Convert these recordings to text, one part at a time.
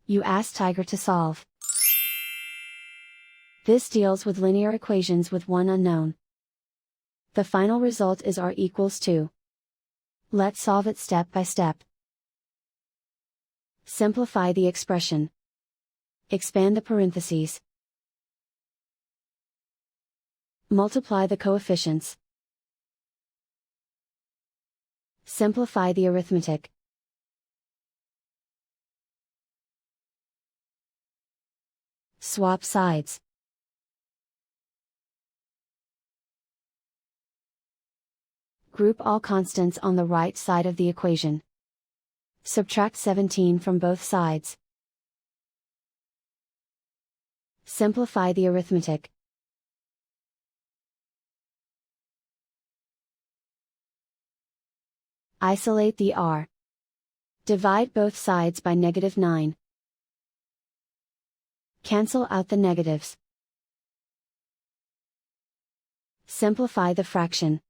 You ask Tiger to solve. This deals with linear equations with one unknown. The final result is r equals 2. Let's solve it step by step. Simplify the expression. Expand the parentheses. Multiply the coefficients. Simplify the arithmetic. Swap sides. Group all constants on the right side of the equation. Subtract 17 from both sides. Simplify the arithmetic. Isolate the r. Divide both sides by -9. Cancel out the negatives. Simplify the fraction.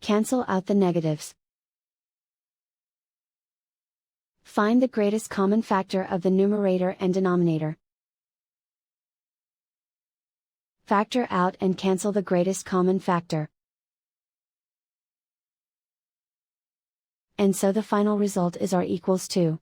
Cancel out the negatives. Find the greatest common factor of the numerator and denominator. Factor out and cancel the greatest common factor. And so the final result is r equals 2.